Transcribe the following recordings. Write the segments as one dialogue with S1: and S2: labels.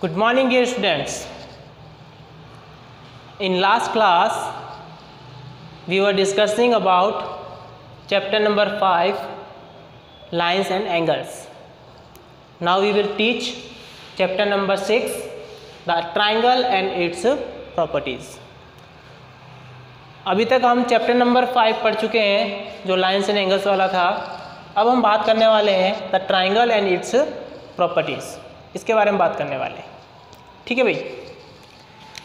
S1: Good morning, dear students. In last class, we were discussing about chapter number 5, lines and angles. Now we will teach chapter number 6, the triangle and its properties. अभी तक हम chapter number 5 पढ़ चुके हैं जो lines and angles वाला था. अब हम बात करने वाले हैं the triangle and it's properties. इसके बारे में बात करने वाले हैं. ठीक है भाई.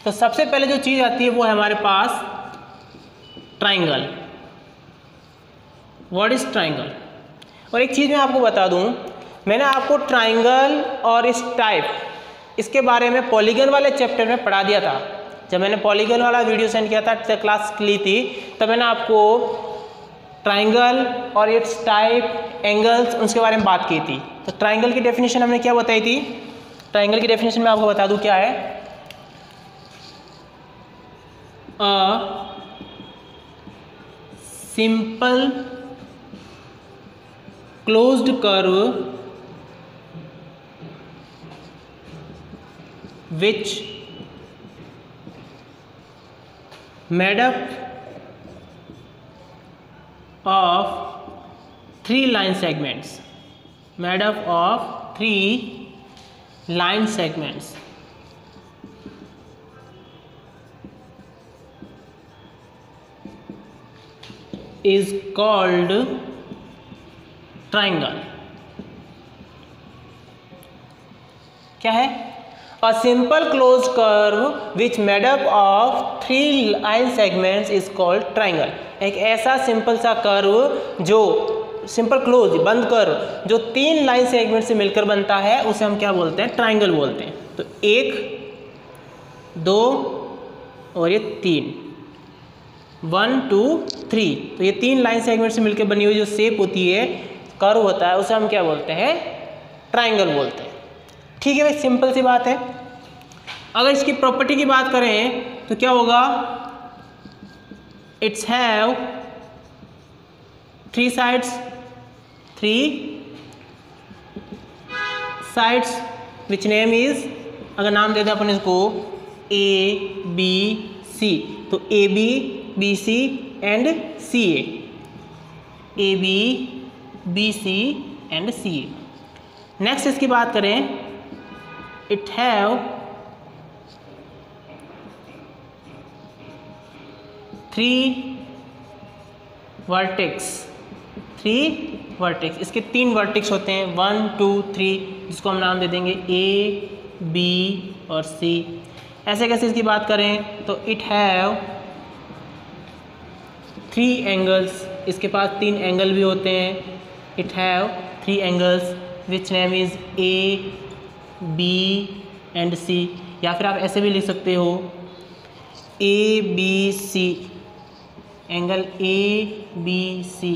S1: तो सबसे पहले जो चीज़ आती है वो है हमारे पास ट्राइंगल. What is triangle? और एक चीज़ मैं आपको बता दूं, मैंने आपको ट्राइंगल और इस टाइप इसके बारे में पॉलीगन वाले चैप्टर में पढ़ा दिया था. जब मैंने पॉलीगन वाला वीडियो सेंड किया था, क्लास ली थी, तब मैंने आपको ट्राइंगल और इट्स टाइप, एंगल्स, उसके बारे में बात की थी. तो ट्राइंगल की डेफिनेशन हमने क्या बताई थी? ट्राइंगल की डेफिनेशन मैं आपको बता दूं क्या है. A simple closed curve which made up of 3 line segments, made up of 3 line segments, is called triangle. क्या है? A simple closed curve which made up of 3 line segments is called triangle. एक ऐसा simple सा curve जो simple close बंद curve जो 3 line segment से मिलकर बनता है उसे हम क्या बोलते हैं? ट्राइंगल बोलते हैं. तो 1, 2 और ये 3, 1, 2, 3. तो ये 3 लाइन सेगमेंट से मिलकर बनी हुई जो शेप होती है, कर्व होता है, उसे हम क्या बोलते हैं? ट्राइंगल बोलते हैं. ठीक है भाई, सिंपल सी बात है. अगर इसकी प्रॉपर्टी की बात करें तो क्या होगा? It's have 3 sides, 3 sides which name is, अगर नाम दे दें अपन इसको ए बी सी, तो A B B C and C A B B C and C A. Next इसकी बात करें, इट हैव 3 वर्टेक्स, 3 वर्टेक्स. इसके 3 वर्टेक्स होते हैं, 1, 2, 3, जिसको हम नाम दे देंगे ए बी और सी. ऐसे कैसे इसकी बात करें तो इट हैव 3 एंगल्स. इसके पास 3 एंगल भी होते हैं. It have 3 angles which name is A B and C. या फिर आप ऐसे भी लिख सकते हो A B C, angle A B C.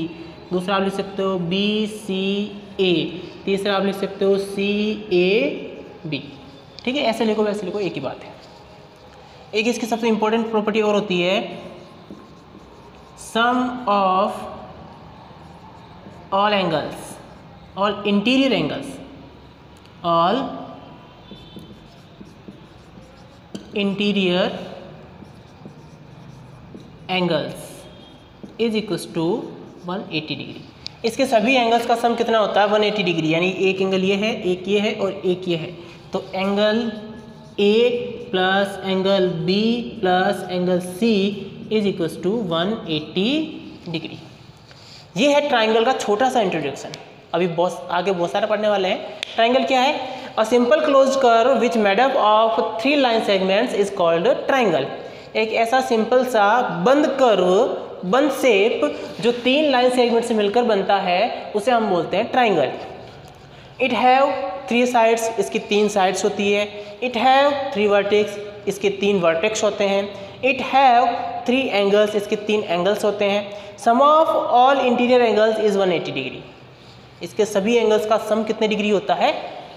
S1: दूसरा आप लिख सकते हो बी सी ए. तीसरा आप लिख सकते हो सी ए बी. ठीक है, ऐसे लिखो वैसे लिखो, एक ही बात है. एक इसकी सबसे इंपॉर्टेंट प्रॉपर्टी और होती है, sum of all angles, all interior angles, all interior angles is equals to 180 degree. इसके सभी एंगल्स का सम कितना होता है? 180 डिग्री. यानी एक एंगल ये है, एक ये है और एक ये है. तो angle A plus angle B plus angle C is equals to 180 degree. ये है ट्राइंगल का छोटा सा इंट्रोडक्शन. अभी आगे बहुत सारे पढ़ने वाले हैं. ट्राइंगल क्या है? A simple closed curve which made up of 3 line segments is called triangle. एक ऐसा सिंपल सा बंद कर्व, बंद शेप जो 3 लाइन सेगमेंट से मिलकर बनता है उसे हम बोलते हैं ट्राइंगल. It have 3 sides. इसकी 3 साइड्स होती है. It have 3 vertex. इसके 3 वर्टेक्स होते हैं. It have 3 angles. इसके 3 एंगल्स होते हैं. Sum of all interior angles is 180 degree. इसके सभी एंगल्स का सम कितने डिग्री होता है?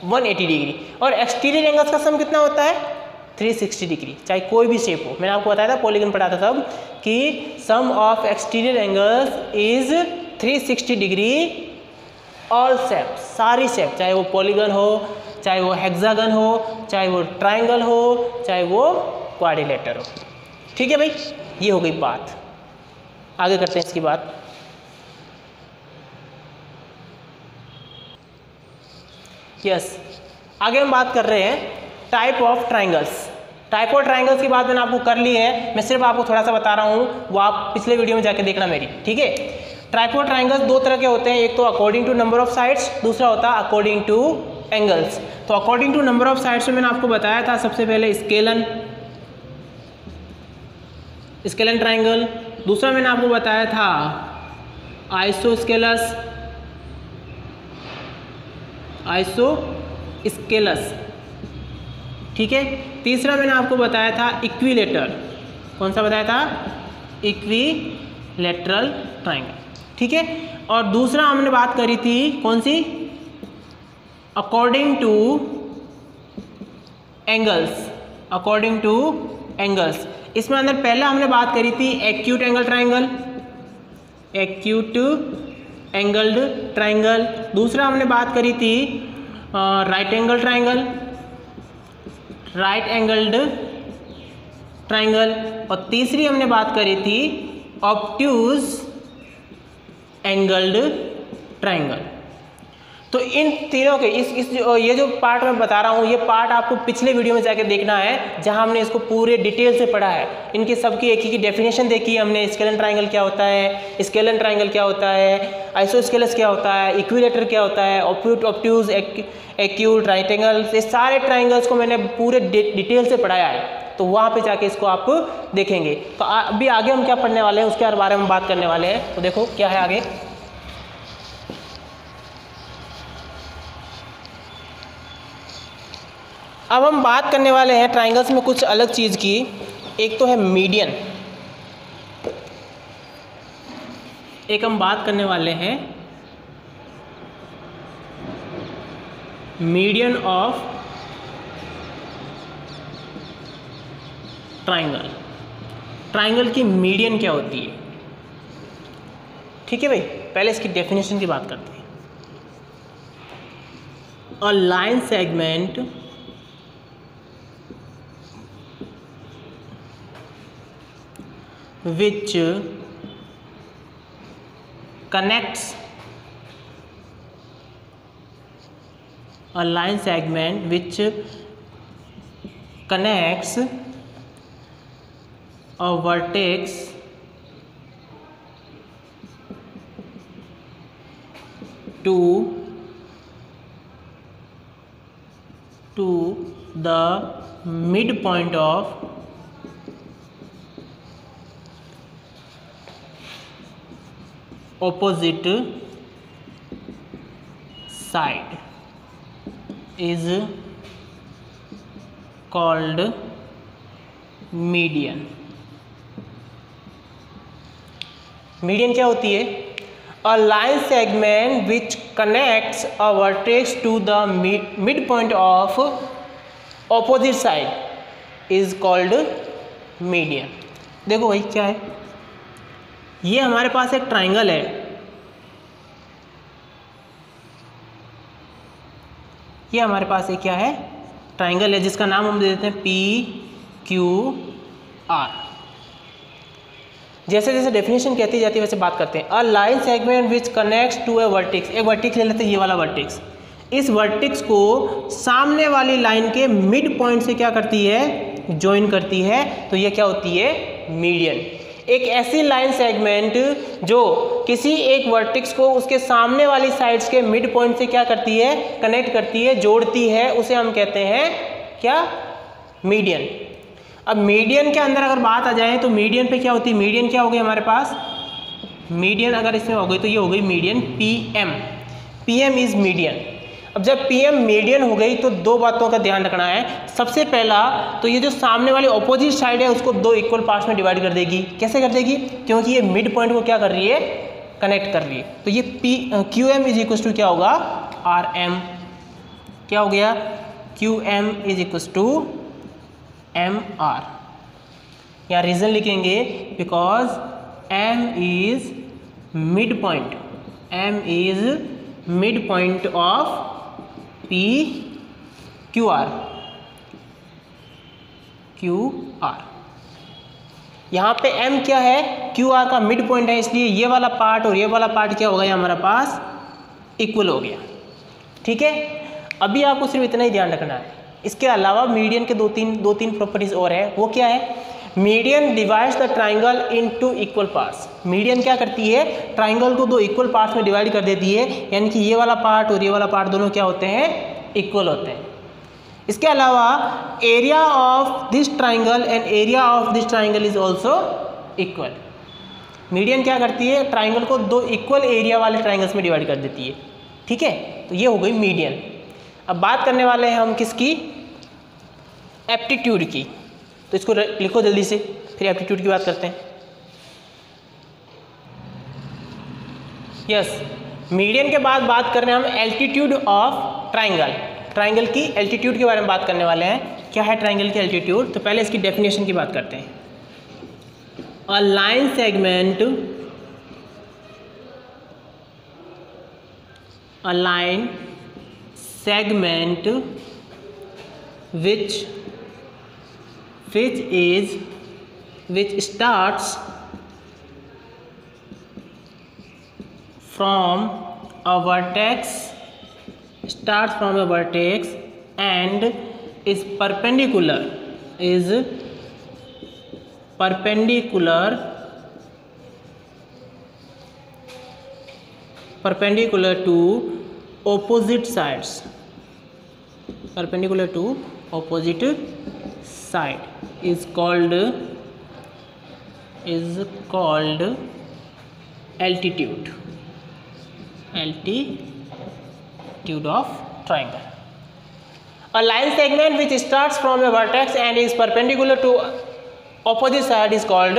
S1: 180 डिग्री. और एक्सटीरियर एंगल्स का सम कितना होता है? 360 डिग्री. चाहे कोई भी शेप हो. मैंने आपको बताया था, पॉलीगन पढ़ाता था तब, कि sum of exterior angles is 360 degree. All shape, सारी शेप, चाहे वो पॉलीगन हो, चाहे वो हेक्सागन हो, चाहे वो ट्राइंगल हो, चाहे वो क्वाड्रिलेटर हो। ठीक है भाई, ये हो गई बात। आगे करते हैं इसकी बात। यस, आगे हम बात कर रहे हैं type of triangles. Type of triangles की बात मैंने आपको कर ली है, मैं सिर्फ आपको थोड़ा सा बता रहा हूँ, वो आप पिछले वीडियो में जाके देखना मेरी। ठीक है, टाइप ऑफ ट्राइंगल्स दो तरह के होते हैं, एक तो according to number of sides, दूसरा होता है अकॉर्डिंग टू एंगल्स। तो according to number of sides में मैंने आपको बताया था सबसे पहले स्केलन ट्राइंगल, दूसरा मैंने आपको बताया था आइसोस्केलस, ठीक है, तीसरा मैंने आपको बताया था इक्विलेटर। कौन सा बताया था? Equilateral triangle. ठीक है, और दूसरा हमने बात करी थी कौन सी? According to angles. इसमें अंदर पहला हमने बात करी थी acute angle triangle, angled triangle. दूसरा हमने बात करी थी राइट एंगल्ड ट्राइंगल, और तीसरी हमने बात करी थी ऑब्ट्यूज एंगल्ड ट्राइंगल। तो इन तीनों के ये जो पार्ट मैं बता रहा हूँ, ये पार्ट आपको पिछले वीडियो में जाके देखना है, जहाँ हमने इसको पूरे डिटेल से पढ़ा है। इनकी सबकी एक ही ट्रेफिनेशन देखी है हमने। स्केलन ट्राइंगल क्या होता है, स्केलन ट्राइंगल क्या होता है, आइसोस्केलस क्या होता है, इक्विलेटर क्या होता है, ऑब्ट्यूज, एक्यूट, राइट एंगल, ये सारे ट्राइंगल्स को मैंने पूरे डिटेल से पढ़ाया है। तो वहाँ पे जाके इसको आप देखेंगे। तो अभी आगे हम क्या पढ़ने वाले हैं उसके बारे में बात करने वाले हैं। तो देखो क्या है आगे। अब हम बात करने वाले हैं ट्राइंगल्स में कुछ अलग चीज़ की। एक तो है मीडियन, एक हम बात करने वाले हैं मीडियन ऑफ ट्राइंगल की मीडियन क्या होती है। ठीक है भाई, पहले इसकी डेफिनेशन की बात करते हैं। A line segment which connects a line segment which connects a vertex to the midpoint of opposite side is called median। Median क्या होती है? A line segment which connects a vertex to the mid point of opposite side is called median. देखो भाई क्या है, ये हमारे पास एक ट्राइंगल है, ये हमारे पास एक क्या है? ट्राइंगल है, जिसका नाम हम दे देते हैं PQR। जैसे जैसे डेफिनेशन कहती जाती है वैसे बात करते हैं। A line segment which connects to a vertex, एक वर्टेक्स ले लेते हैं, ये वाला वर्टेक्स। इस वर्टेक्स को सामने वाली लाइन के मिड पॉइंट से क्या करती है? ज्वाइन करती है। तो ये क्या होती है? मीडियन। एक ऐसी लाइन सेगमेंट जो किसी एक वर्टेक्स को उसके सामने वाली साइड्स के मिड पॉइंट से क्या करती है? कनेक्ट करती है, जोड़ती है, उसे हम कहते हैं क्या? मीडियन। अब मीडियन के अंदर अगर बात आ जाए तो मीडियन पे क्या होती है? मीडियन क्या हो गई हमारे पास? मीडियन अगर इसमें हो गई तो ये हो गई मीडियन PM इज मीडियन। अब जब PM मीडियन हो गई तो दो बातों का ध्यान रखना है। सबसे पहला तो ये जो सामने वाली ऑपोजिट साइड है उसको दो इक्वल पार्ट्स में डिवाइड कर देगी। कैसे कर देगी? क्योंकि ये मिड पॉइंट को क्या कर रही है? कनेक्ट कर रही है। तो ये QM इज इक्वल टू क्या होगा? RM। क्या हो गया? QM is equal to MR। यहाँ रीजन लिखेंगे because M is mid point, M is mid point of Q R, यहाँ पे एम क्या है, क्यू आर का मिड पॉइंट है, इसलिए ये वाला पार्ट और ये वाला पार्ट क्या हो गया हमारे पास, इक्वल हो गया। ठीक है, अभी आपको सिर्फ इतना ही ध्यान रखना है। इसके अलावा मीडियन के दो तीन प्रॉपर्टीज और है। वो क्या है, median divides the triangle into equal parts. Median क्या करती है, ट्राइंगल को दो इक्वल पार्ट्स में डिवाइड कर देती है, यानी कि ये वाला पार्ट और ये वाला पार्ट दोनों क्या होते हैं, इक्वल होते हैं। इसके अलावा area of this triangle and area of this triangle is also equal. Median क्या करती है, ट्राइंगल को दो इक्वल एरिया वाले ट्राइंगल्स में डिवाइड कर देती है। ठीक है, तो ये हो गई मीडियन। अब बात करने वाले हैं हम किसकी, एप्टीट्यूड की। तो इसको लिखो जल्दी से, फिर एप्टीट्यूड की बात करते हैं। यस, मीडियन के बाद बात कर रहे हैं हम एल्टीट्यूड ऑफ ट्राइंगल। ट्राइंगल की एल्टीट्यूड के बारे में बात करने वाले हैं। क्या है ट्राइंगल की एल्टीट्यूड, तो पहले इसकी डेफिनेशन की बात करते हैं। A line segment, a line segment which starts from a vertex and is perpendicular to opposite sides, is called altitude of triangle. A line segment which starts from a vertex and is perpendicular to opposite side is called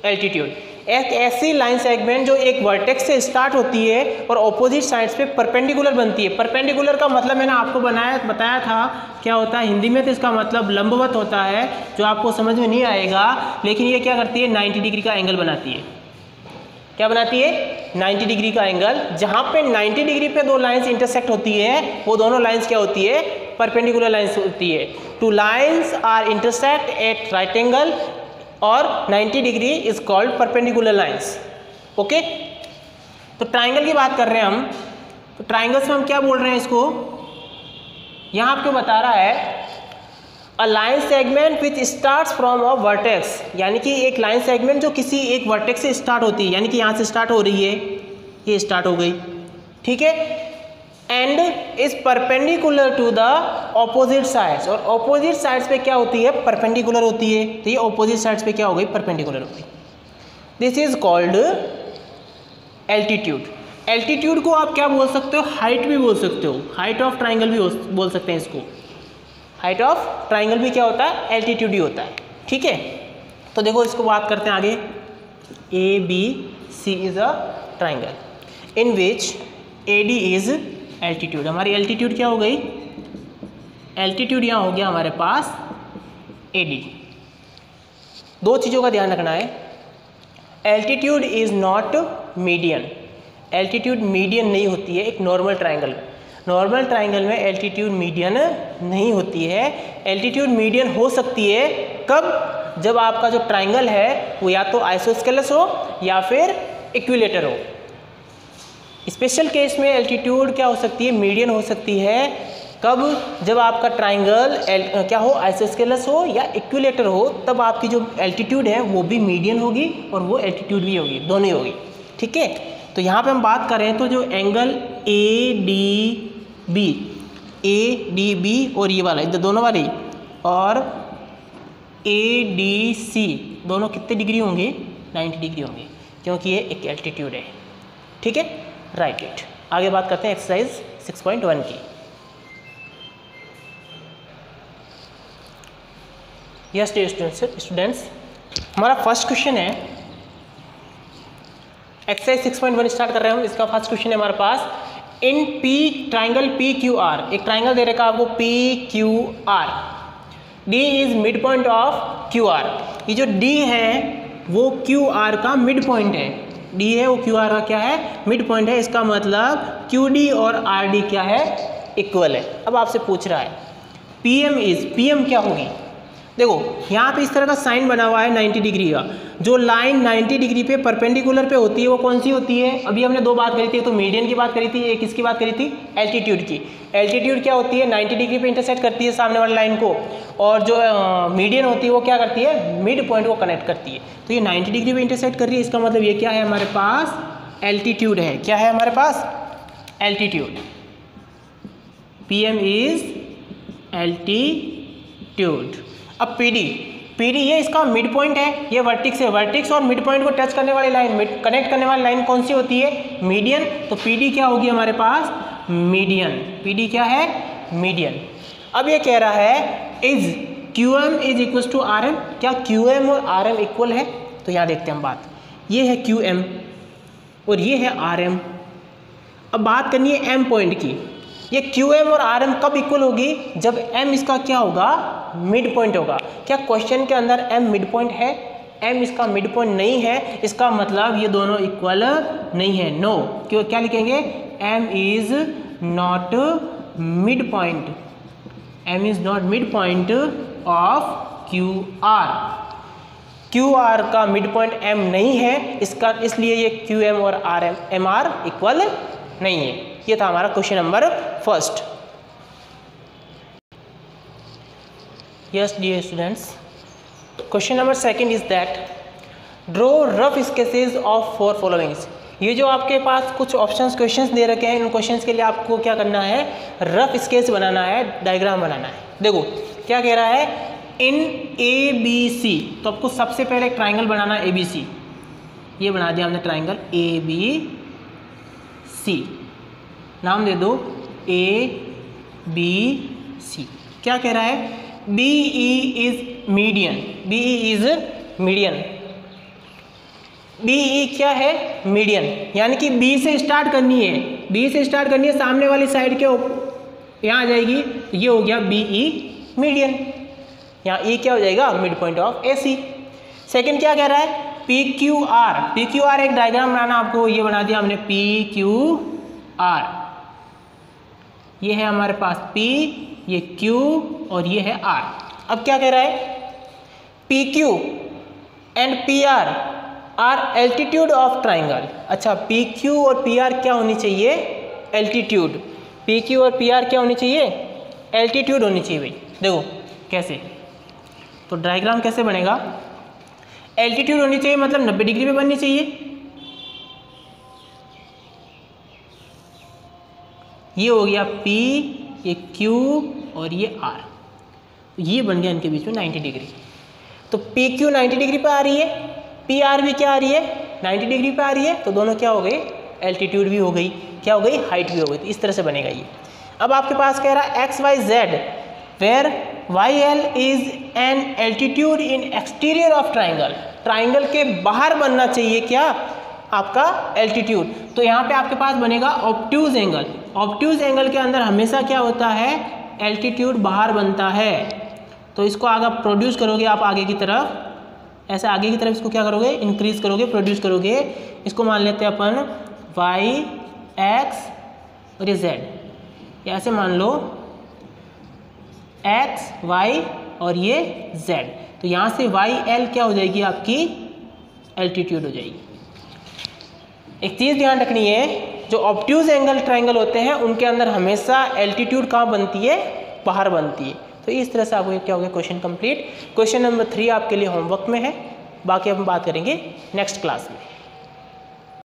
S1: altitude. एक ऐसी line segment जो एक vertex से start होती है और opposite sides पे perpendicular बनती है। परपेंडिकुलर का मतलब मैंने आपको बताया था क्या होता है हिंदी में, तो इसका मतलब लंबवत होता है, जो आपको समझ में नहीं आएगा, लेकिन ये क्या करती है, 90 डिग्री का एंगल बनाती है। क्या बनाती है, 90 डिग्री का एंगल। जहाँ पे 90 डिग्री पे दो लाइन्स इंटरसेक्ट होती है, वो दोनों लाइन्स क्या होती है, परपेंडिकुलर लाइन्स होती है। Two lines are intersect at right angle और 90 degree is called perpendicular lines. Okay, तो ट्राइंगल की बात कर रहे हैं हम। तो ट्राइंगल्स में हम क्या बोल रहे हैं इसको, यहाँ आपको बता रहा है a line segment which starts from a vertex, यानी कि एक लाइन सेगमेंट जो किसी एक वर्टेक्स से स्टार्ट होती है, यानी कि यहाँ से स्टार्ट हो रही है, ये स्टार्ट हो गई, ठीक है, and is perpendicular to the opposite sides, और ऑपोजिट साइड्स पे क्या होती है, परपेंडिकुलर होती है। तो ये ऑपोजिट साइड्स पे क्या हो गई, परपेंडिकुलर हो गई। This is called altitude. Altitude को आप क्या बोल सकते हो, हाइट भी बोल सकते हो, हाइट ऑफ ट्राइंगल भी बोल सकते हैं इसको। हाइट ऑफ ट्राइंगल भी क्या होता है, एल्टीट्यूड ही होता है। ठीक है, तो देखो इसको बात करते हैं आगे। A B C is a triangle in which A D is altitude. हमारी एल्टीट्यूड क्या हो गई, एल्टीट्यूड यहाँ हो गया हमारे पास ए डी। दो चीज़ों का ध्यान रखना है, altitude is not median. Altitude median नहीं होती है एक नॉर्मल ट्राइंगल। नॉर्मल ट्राइंगल में एल्टीट्यूड मीडियन नहीं होती है। एल्टीट्यूड मीडियन हो सकती है कब, जब आपका जो ट्राइंगल है वो या तो आइसोस्केलस हो या फिर इक्विलेटर हो। स्पेशल केस में एल्टीट्यूड क्या हो सकती है, मीडियन हो सकती है कब, जब आपका ट्राइंगल क्या हो, आइसोस्केलस हो या इक्विलेटर हो, तब आपकी जो एल्टीट्यूड है वो भी मीडियन होगी और वो एल्टीट्यूड भी होगी, दोनों ही होगी। ठीक है, तो यहाँ पे हम बात करें तो जो एंगल ए डी बी और ये वाला इधर दोनों वाले और ए डी सी दोनों कितने डिग्री होंगे, 90 डिग्री होंगे, क्योंकि ये एक एल्टीट्यूड है। ठीक है, राइट इट। आगे बात करते हैं एक्सरसाइज 6.1 की। यस स्टूडेंट्स, हमारा फर्स्ट क्वेश्चन है, एक्सरसाइज 6.1 स्टार्ट कर रहे हैं हम। इसका फर्स्ट क्वेश्चन है हमारे पास, in P triangle P Q R, एक ट्राइंगल दे रखा है आपको P Q R, D is mid point of Q R. ये जो डी है वो क्यू आर का मिड पॉइंट है, डी है वो क्यू आर का क्या है, मिड पॉइंट है। इसका मतलब क्यू डी और आर डी क्या है, इक्वल है। अब आपसे पूछ रहा है PM इज, PM क्या होगी? देखो यहाँ पे इस तरह का साइन बना हुआ है 90 डिग्री का, जो लाइन 90 डिग्री पे परपेंडिकुलर पे होती है वो कौन सी होती है? अभी हमने दो बात करी थी, एक तो मीडियन की बात करी थी, एक किसकी बात करी थी? एल्टीट्यूड की। एल्टीट्यूड क्या होती है? 90 डिग्री पे इंटरसेक्ट करती है सामने वाली लाइन को, और जो मीडियन होती है वो क्या करती है? मिड पॉइंट को कनेक्ट करती है। तो ये 90 डिग्री पे इंटरसेक्ट कर रही है, इसका मतलब ये क्या है हमारे पास? एल्टीट्यूड है। क्या है हमारे पास? एल्टीट्यूड। PM is altitude. अब PD ये इसका मिड पॉइंट है, ये वर्टिक्स है, वर्टिक्स और मिड पॉइंट को टच करने वाली लाइन, कनेक्ट करने वाली लाइन कौन सी होती है? मीडियन। तो PD क्या होगी हमारे पास? मीडियन। PD क्या है? मीडियन। अब ये कह रहा है is QM is equal to RM, क्या QM और RM इक्वल है? तो यहाँ देखते हैं हम बात, ये है QM और ये है RM। अब बात करनी है M पॉइंट की। ये QM और RM कब इक्वल होगी? जब M इसका क्या होगा? मिड पॉइंट होगा। क्या क्वेश्चन के अंदर M मिड पॉइंट है? M इसका मिड पॉइंट नहीं है, इसका मतलब ये दोनों इक्वल नहीं है। नो, क्यों? क्या लिखेंगे? M is not mid point, M is not mid point of QR। QR का मिड पॉइंट M नहीं है, इसका इसलिए ये QM और MR इक्वल नहीं है। ये था हमारा question number first. Yes dear students, question number second is that draw rough sketches of 4 followings. ये जो आपके पास कुछ ऑप्शंस क्वेश्चंस दे रखे हैं, इन क्वेश्चंस के लिए आपको क्या करना है? रफ स्केच बनाना है, डायग्राम बनाना है। देखो क्या कह रहा है? इन ABC, तो आपको सबसे पहले एक ट्राइंगल बनाना है ABC। ये बना दिया हमने ट्राइंगल ABC, नाम दे दो ABC। क्या कह रहा है? BE is median, BE is median. BE क्या है? मीडियन, यानी कि B से स्टार्ट करनी है, B से स्टार्ट करनी है, सामने वाली साइड के यहाँ आ जाएगी, तो ये हो गया BE मीडियन। यहाँ E क्या हो जाएगा? Mid point of AC। Second क्या कह रहा है? PQR, PQR एक डायग्राम बनाना आपको, ये बना दिया हमने PQR। ये है हमारे पास P, ये Q और ये है R। अब क्या कह रहा है? PQ and PR are altitude of triangle. अच्छा, PQ और PR क्या होनी चाहिए? एल्टीट्यूड। PQ और PR क्या होनी चाहिए? एल्टीट्यूड होनी चाहिए। भाई देखो कैसे, तो डायग्राम कैसे बनेगा? एल्टीट्यूड होनी चाहिए, मतलब 90 डिग्री पे बननी चाहिए। ये हो गया P, ये Q और ये R, ये बन गया इनके बीच में 90 डिग्री। तो PQ 90 डिग्री पे आ रही है, PR भी क्या आ रही है? 90 डिग्री पे आ रही है, तो दोनों क्या हो गए? एल्टीट्यूड भी हो गई, क्या हो गई? हाइट भी हो गई। तो इस तरह से बनेगा ये। अब आपके पास कह रहा है XYZ where YL is an altitude in exterior of triangle. Triangle के बाहर बनना चाहिए क्या? आपका एल्टीट्यूड। तो यहाँ पे आपके पास बनेगा ऑब्ट्यूज एंगल। ऑब्ट्यूज एंगल के अंदर हमेशा क्या होता है? एल्टीट्यूड बाहर बनता है। तो इसको आगे प्रोड्यूस करोगे आप आगे की तरफ, ऐसे आगे की तरफ इसको क्या करोगे? इंक्रीज करोगे, प्रोड्यूस करोगे। इसको मान लेते हैं अपन Y, X और ये Z, ऐसे मान लो X, Y और ये Z। तो यहाँ से YL क्या हो जाएगी? आपकी एल्टीट्यूड हो जाएगी। एक चीज़ ध्यान रखनी है, जो ऑब्ट्यूज एंगल ट्राइंगल होते हैं उनके अंदर हमेशा एल्टीट्यूड कहाँ बनती है? बाहर बनती है। तो इस तरह से आपको क्या हो गया? Question complete. क्वेश्चन नंबर 3 आपके लिए होमवर्क में है, बाकी हम बात करेंगे नेक्स्ट क्लास में।